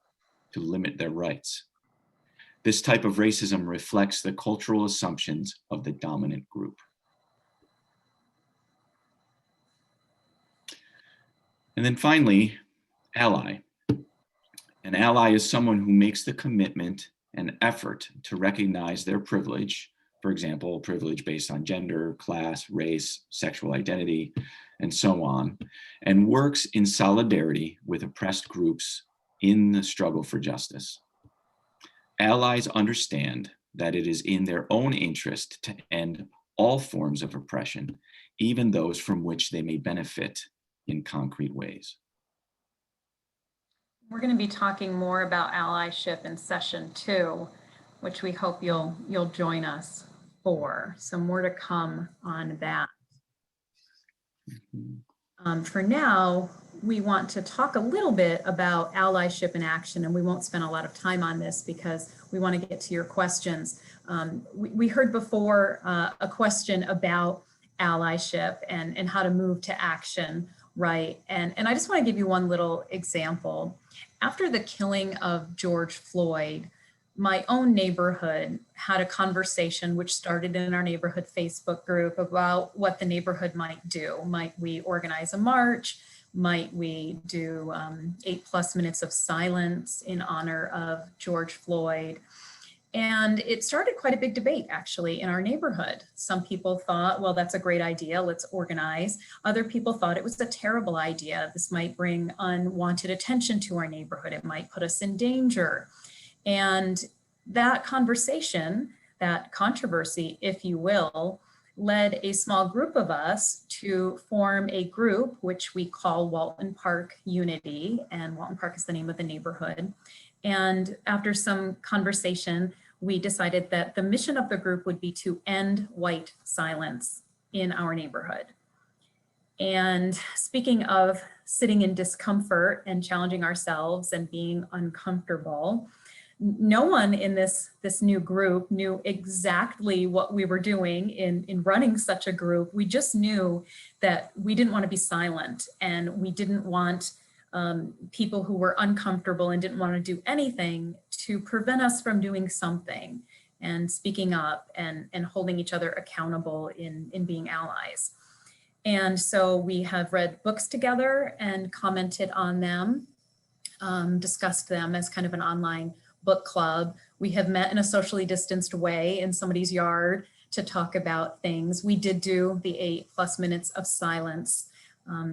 to limit their rights. This type of racism reflects the cultural assumptions of the dominant group. And then finally, ally. An ally is someone who makes the commitment and effort to recognize their privilege, for example, privilege based on gender, class, race, sexual identity, and so on, and works in solidarity with oppressed groups in the struggle for justice. Allies understand that it is in their own interest to end all forms of oppression, even those from which they may benefit in concrete ways. We're going to be talking more about allyship in session 2, which we hope you'll join us for. So more to come on that. For now, we want to talk a little bit about allyship in action, and we won't spend a lot of time on this because we want to get to your questions. We heard before a question about allyship and how to move to action, right? And I just want to give you one little example. After the killing of George Floyd, my own neighborhood had a conversation which started in our neighborhood Facebook group about what the neighborhood might do. Might we organize a march? Might we do 8+ minutes of silence in honor of George Floyd? And it started quite a big debate actually in our neighborhood. Some people thought, well, that's a great idea, let's organize. Other people thought it was a terrible idea. This might bring unwanted attention to our neighborhood. It might put us in danger. And that conversation, that controversy, if you will, led a small group of us to form a group which we call Walton Park Unity, and Walton Park is the name of the neighborhood. And after some conversation, we decided that the mission of the group would be to end white silence in our neighborhood. And speaking of sitting in discomfort and challenging ourselves and being uncomfortable, no one in this new group knew exactly what we were doing in running such a group. We just knew that we didn't want to be silent, and we didn't want people who were uncomfortable and didn't want to do anything to prevent us from doing something and speaking up and holding each other accountable in being allies. And so we have read books together and commented on them, discussed them as kind of an online book club. We have met in a socially distanced way in somebody's yard to talk about things. We did do the 8+ minutes of silence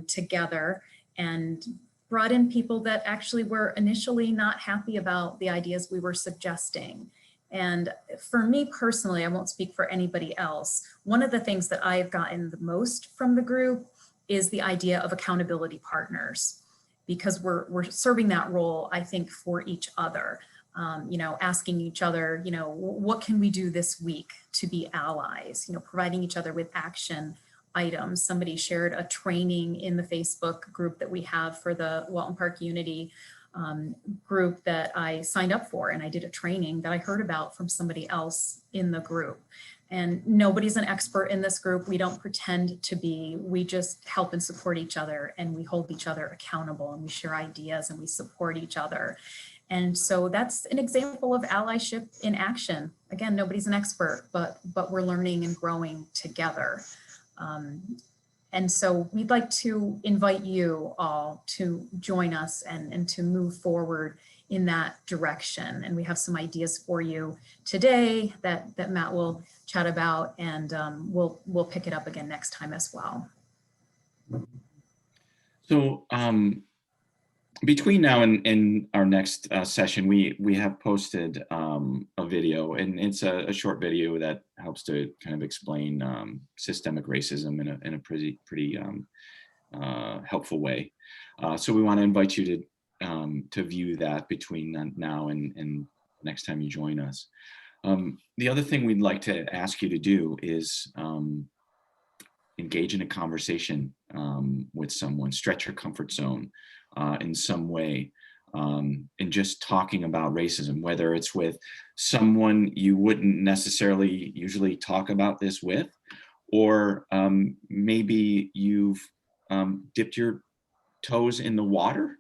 together and brought in people that actually were initially not happy about the ideas we were suggesting. And for me personally, I won't speak for anybody else, one of the things that I've gotten the most from the group is the idea of accountability partners, because we're serving that role, I think, for each other. Asking each other, what can we do this week to be allies, providing each other with action items. Somebody shared a training in the Facebook group that we have for the Walton Park Unity group that I signed up for, and I did a training that I heard about from somebody else in the group. And nobody's an expert in this group. We don't pretend to be. We just help and support each other, and we hold each other accountable, and we share ideas, and we support each other. And so that's an example of allyship in action. Again, nobody's an expert, but we're learning and growing together. And so we'd like to invite you all to join us and to move forward in that direction. And we have some ideas for you today that Matt will chat about, and we'll pick it up again next time as well. So between now and our next session, we have posted a video, and it's a short video that helps to kind of explain systemic racism in a pretty helpful way. So we want to invite you to view that between now and next time you join us. The other thing we'd like to ask you to do is engage in a conversation with someone, stretch your comfort zone in some way, in just talking about racism, whether it's with someone you wouldn't necessarily usually talk about this with, or maybe you've dipped your toes in the water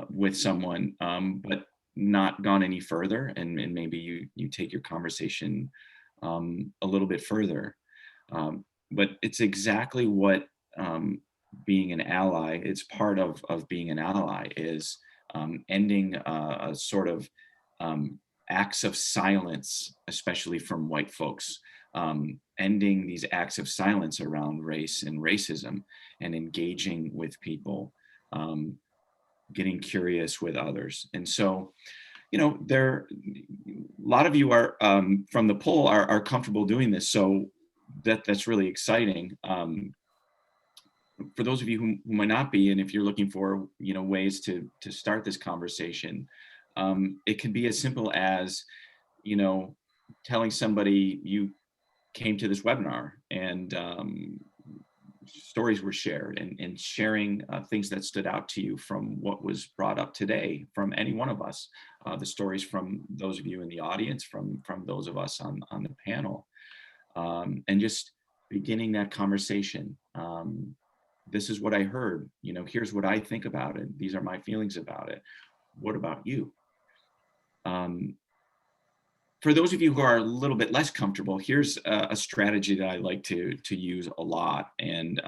with someone, but not gone any further, and maybe you take your conversation a little bit further. But it's exactly what being an ally, it's part of being an ally, is ending a sort of acts of silence, especially from white folks, ending these acts of silence around race and racism, and engaging with people, getting curious with others. And so, a lot of you are from the poll are comfortable doing this. So that's really exciting. For those of you who might not be, and if you're looking for, ways to start this conversation, it can be as simple as, telling somebody you came to this webinar and stories were shared, and sharing things that stood out to you from what was brought up today from any one of us, the stories from those of you in the audience, from those of us on the panel, and just beginning that conversation. This is what I heard, here's what I think about it. These are my feelings about it. What about you? For those of you who are a little bit less comfortable, here's a strategy that I like to use a lot. And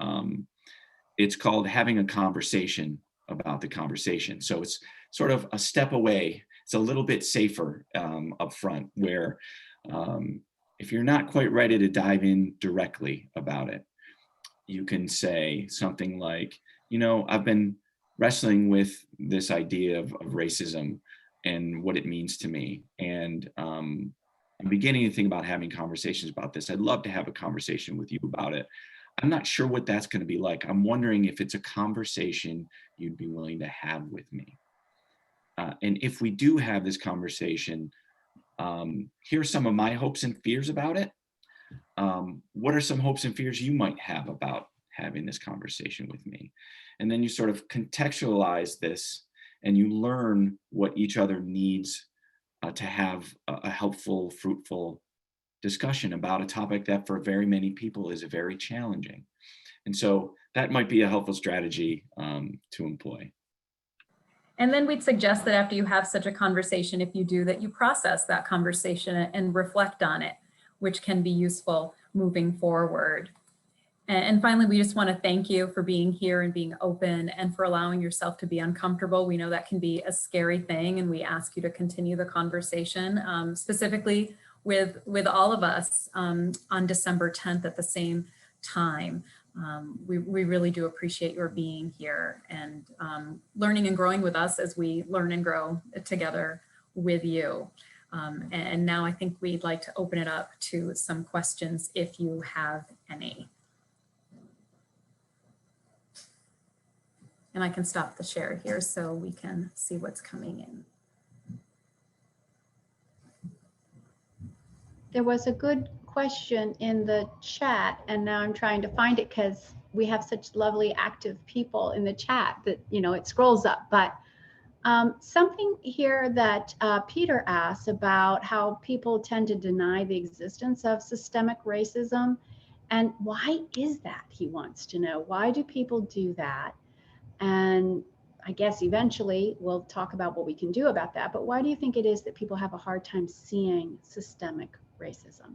it's called having a conversation about the conversation. So it's sort of a step away. It's a little bit safer up front, where if you're not quite ready to dive in directly about it, you can say something like, I've been wrestling with this idea of racism and what it means to me. And I'm beginning to think about having conversations about this. I'd love to have a conversation with you about it. I'm not sure what that's going to be like. I'm wondering if it's a conversation you'd be willing to have with me. And if we do have this conversation, here's some of my hopes and fears about it. What are some hopes and fears you might have about having this conversation with me? And then you sort of contextualize this, and you learn what each other needs to have a helpful, fruitful discussion about a topic that for very many people is very challenging. And so that might be a helpful strategy to employ. And then we'd suggest that after you have such a conversation, if you do, that you process that conversation and reflect on it, which can be useful moving forward. And finally, we just want to thank you for being here and being open and for allowing yourself to be uncomfortable. We know that can be a scary thing, and we ask you to continue the conversation, specifically with all of us on December 10th at the same time. We really do appreciate your being here and learning and growing with us as we learn and grow together with you. And now I think we'd like to open it up to some questions if you have any. And I can stop the share here so we can see what's coming in. There was a good question in the chat, and now I'm trying to find it because we have such lovely active people in the chat that, it scrolls up. But something here that Peter asked about how people tend to deny the existence of systemic racism. And why is that? He wants to know. Why do people do that? And I guess eventually we'll talk about what we can do about that. But why do you think it is that people have a hard time seeing systemic racism?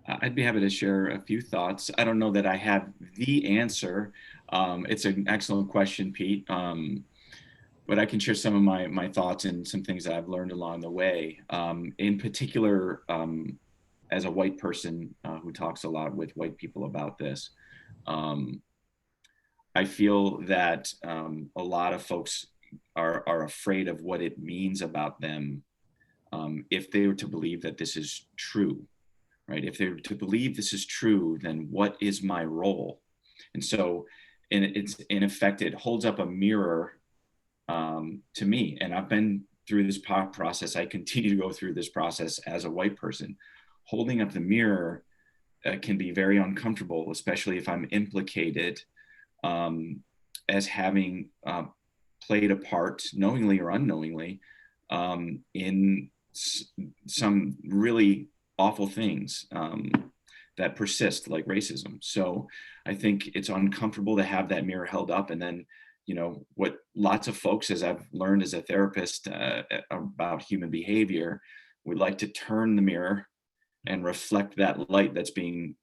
I'd be happy to share a few thoughts. I don't know that I have the answer. It's an excellent question, Pete. But I can share some of my thoughts and some things that I've learned along the way. In particular, as a white person who talks a lot with white people about this, I feel that a lot of folks are afraid of what it means about them if they were to believe that this is true, right? If they were to believe this is true, then what is my role? And so in effect, it holds up a mirror to me. And I've been through this process. I continue to go through this process as a white person. Holding up the mirror can be very uncomfortable, especially if I'm implicated as having played a part, knowingly or unknowingly, in some really awful things that persist, like racism. So I think it's uncomfortable to have that mirror held up. And then, what lots of folks, as I've learned as a therapist about human behavior, would like to turn the mirror and reflect that light that's being,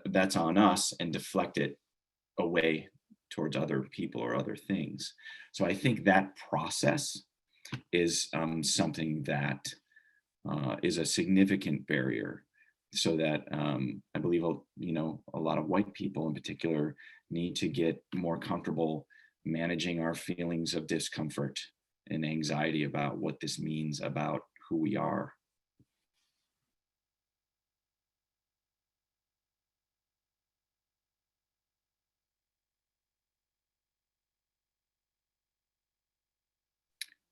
that's on us, and deflect it away towards other people or other things. So I think that process is something that is a significant barrier, so that I believe, a lot of white people in particular need to get more comfortable managing our feelings of discomfort and anxiety about what this means about who we are.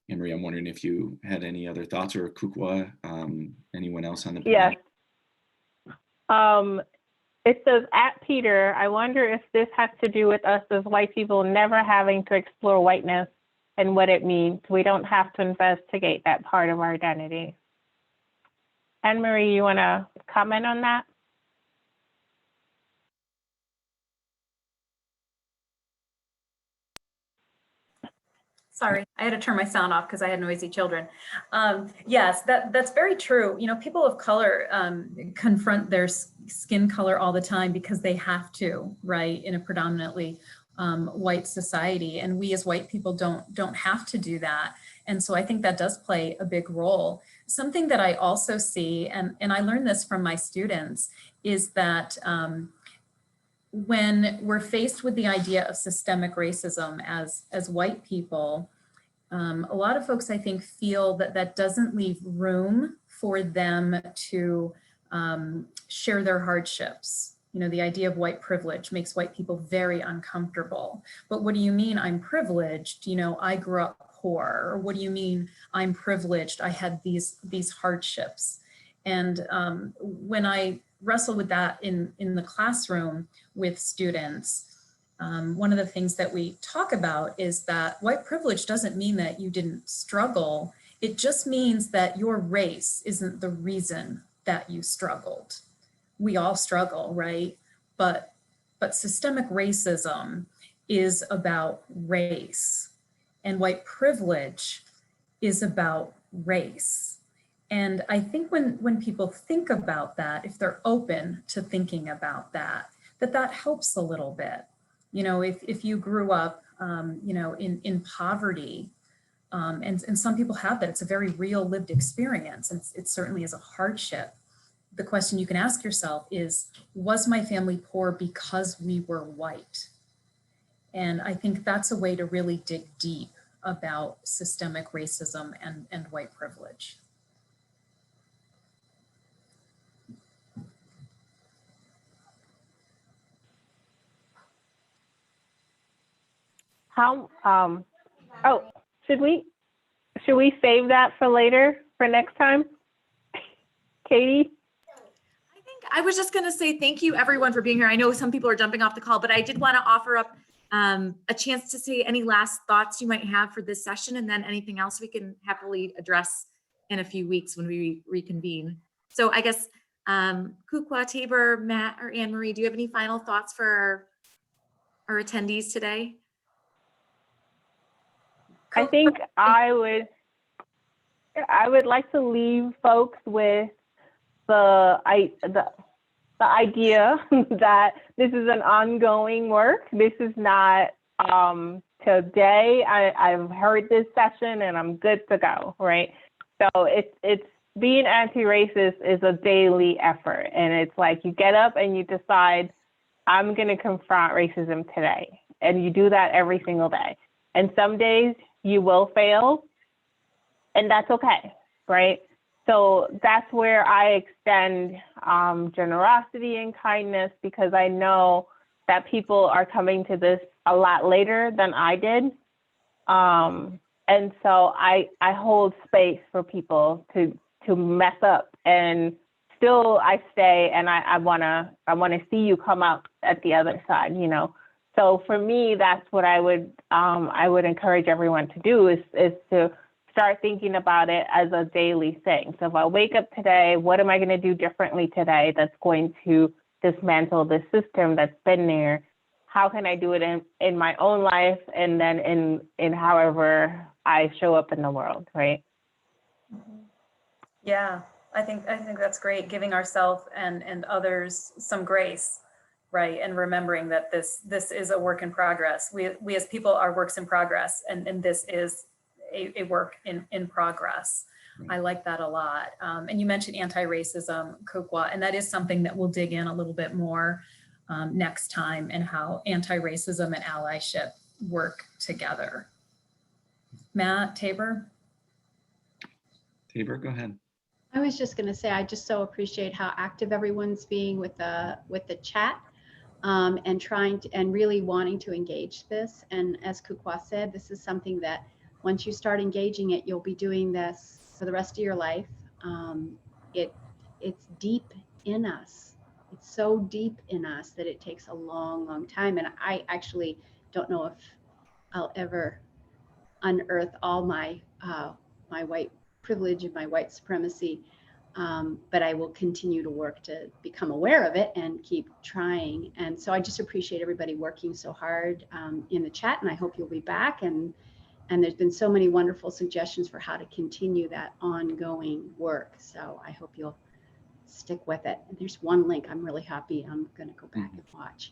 Anne-Marie, I'm wondering if you had any other thoughts, or Kukwa, anyone else on the Yes. panel? It says, at Peter, I wonder if this has to do with us as white people never having to explore whiteness and what it means. We don't have to investigate that part of our identity. Anne-Marie, you want to comment on that? Sorry, I had to turn my sound off because I had noisy children. Yes, that's very true. You know, people of color confront their skin color all the time because they have to, right, in a predominantly white society, and we as white people don't have to do that. And so I think that does play a big role. Something that I also see, and I learned this from my students, is that when we're faced with the idea of systemic racism as white people, a lot of folks, I think, feel that that doesn't leave room for them to share their hardships. You know, the idea of white privilege makes white people very uncomfortable. But what do you mean I'm privileged? You know, I grew up poor. Or what do you mean I'm privileged? I had these hardships. And when I wrestle with that in the classroom with students, one of the things that we talk about is that white privilege doesn't mean that you didn't struggle. It just means that your race isn't the reason that you struggled. We all struggle, right? But systemic racism is about race, and white privilege is about race. And I think when people think about that, if they're open to thinking about that, that helps a little bit. You know, if you grew up, you know, in poverty, and some people have that, it's a very real lived experience, and it certainly is a hardship. The question you can ask yourself is, was my family poor because we were white? And I think that's a way to really dig deep about systemic racism and white privilege. How, oh, should we save that for later, for next time? Katie? I think I was just going to say thank you everyone for being here. I know some people are jumping off the call, but I did want to offer up a chance to say any last thoughts you might have for this session, and then anything else we can happily address in a few weeks when we reconvene. So I guess Kukwa, Tabor, Matt, or Anne-Marie, do you have any final thoughts for our attendees today? I think I would like to leave folks with the idea that this is an ongoing work. This is not today. I've heard this session and I'm good to go, right? So it's being anti-racist is a daily effort, and it's like you get up and you decide, I'm going to confront racism today, and you do that every single day. And some days you will fail, and that's okay, right? So that's where I extend generosity and kindness, because I know that people are coming to this a lot later than I did. And so I hold space for people to mess up, and still I stay, and I wanna see you come out at the other side, you know? So for me, that's what I would encourage everyone to do is to start thinking about it as a daily thing. So if I wake up today, what am I going to do differently today that's going to dismantle the system that's been there? How can I do it in my own life, and then in however I show up in the world, right? Yeah, I think that's great. Giving ourselves and others some grace, right? And remembering that this is a work in progress. We as people are works in progress, and this is a work in progress. I like that a lot. And you mentioned anti-racism, Kukwa, and that is something that we'll dig in a little bit more next time, and how anti-racism and allyship work together. Matt, Tabor? Tabor, go ahead. I was just going to say, I just so appreciate how active everyone's being with the chat, and trying to, and really wanting to engage this. And as Kukwa said, this is something that once you start engaging it, you'll be doing this for the rest of your life. It's deep in us. It's so deep in us that it takes a long, long time. And I actually don't know if I'll ever unearth all my my white privilege and my white supremacy, but I will continue to work to become aware of it and keep trying. And so I just appreciate everybody working so hard in the chat, and I hope you'll be back. And there's been so many wonderful suggestions for how to continue that ongoing work. So I hope you'll stick with it. And there's one link I'm really happy. I'm going to go back and watch.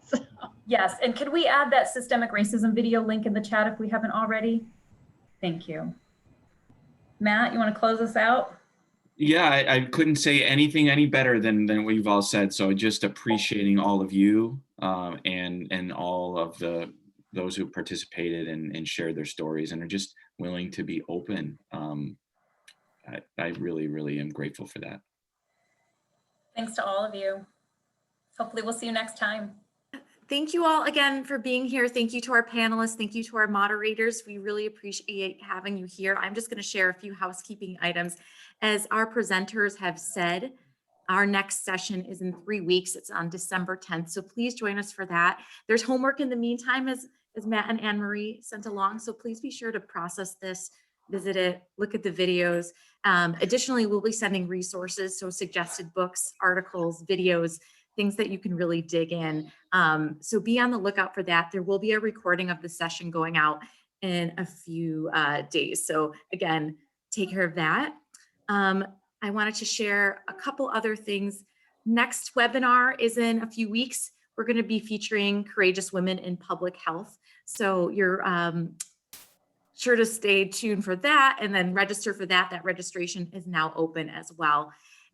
So. Yes, and can we add that systemic racism video link in the chat if we haven't already? Thank you. Matt, you want to close us out? Yeah, I couldn't say anything any better than what you've all said. So just appreciating all of you and all of those who participated and shared their stories and are just willing to be open. I really, really am grateful for that. Thanks to all of you. Hopefully we'll see you next time. Thank you all again for being here. Thank you to our panelists. Thank you to our moderators. We really appreciate having you here. I'm just going to share a few housekeeping items. As our presenters have said, our next session is in 3 weeks. It's on December 10th. So please join us for that. There's homework in the meantime as Matt and Anne Marie sent along. So please be sure to process this, visit it, look at the videos. Additionally, we'll be sending resources. So suggested books, articles, videos, things that you can really dig in. So be on the lookout for that. There will be a recording of the session going out in a few days. So again, take care of that. I wanted to share a couple other things. Next webinar is in a few weeks. We're going to be featuring courageous women in public health. So you're sure to stay tuned for that and then register for that. That registration is now open as well.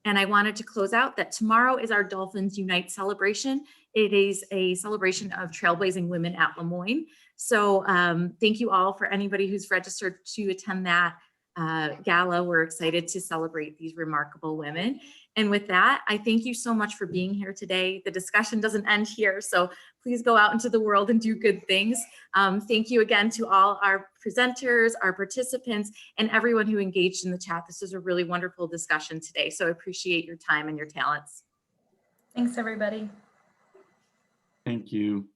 And I wanted to close out that tomorrow is our Dolphins Unite celebration. It is a celebration of trailblazing women at Lemoyne. So thank you all for anybody who's registered to attend that gala. We're excited to celebrate these remarkable women. And with that, I thank you so much for being here today. The discussion doesn't end here, so please go out into the world and do good things. Thank you again to all our presenters, our participants, and everyone who engaged in the chat. This was a really wonderful discussion today, so I appreciate your time and your talents. Thanks, everybody. Thank you.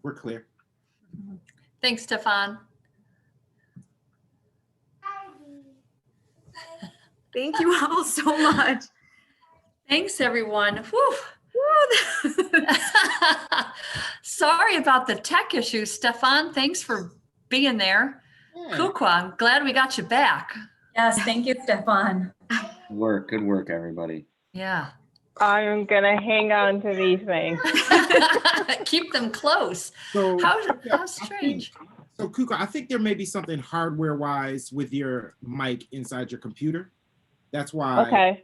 We're clear. Thanks, Stefan. Thank you all so much. Thanks, everyone. Whew. Sorry about the tech issue, Stefan. Thanks for being there. Kukwa, I'm glad we got you back. Yes, thank you, Stefan. Good work, everybody. Yeah. I'm gonna hang on to these things. Keep them close. So How strange. So Kuka, I think there may be something hardware wise with your mic inside your computer. That's why Okay.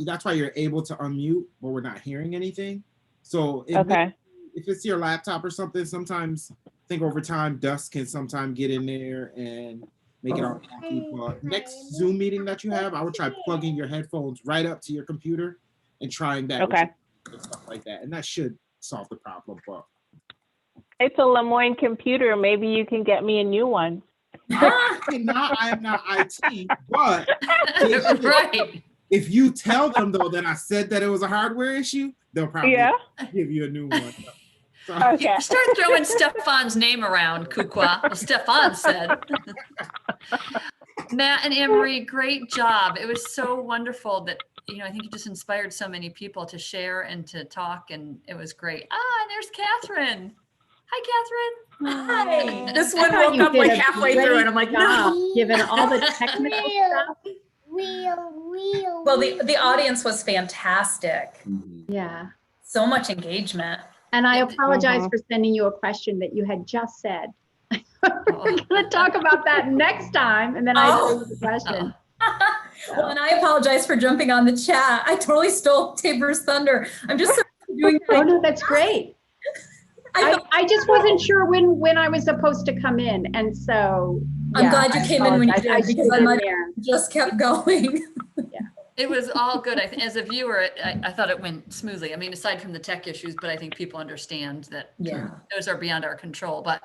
that's why you're able to unmute, but we're not hearing anything. So Okay. if it's your laptop or something, sometimes I think over time dust can sometimes get in there and make it all wonky. But next Zoom meeting that you have, I would try plugging your headphones right up to your computer and trying that with Okay. and stuff like that, and that should solve the problem. But It's a Lemoyne computer. Maybe you can get me a new one. I am not IT, but Right. if you tell them though that I said that it was a hardware issue, they'll probably give you a new one. So, Okay. You start throwing Stefan's name around, Kukwa. Well, Stefan said. Matt and Anne-Marie, great job. It was so wonderful that, I think you just inspired so many people to share and to talk, and it was great. And there's Catherine. Hi, Catherine. Hi. This I one thought woke you up did like a halfway through, and I'm like, great no. job, given all the technical stuff. Well, the audience was fantastic. Yeah. So much engagement. And I Yeah. apologize for sending you a question that you had just said. We're going to talk about that next time. And then I Oh. posed the question. Well, and I apologize for jumping on the chat. I totally stole Tabor's thunder. I'm just so used to doing Oh, that. no, that's great. I just wasn't sure when I was supposed to come in. And so I'm glad you I came in when you apologize. did, because I should might have been have just kept going. It was all good. As a viewer, I thought it went smoothly. I mean, aside from the tech issues, but I think people understand that Yeah. those are beyond our control. But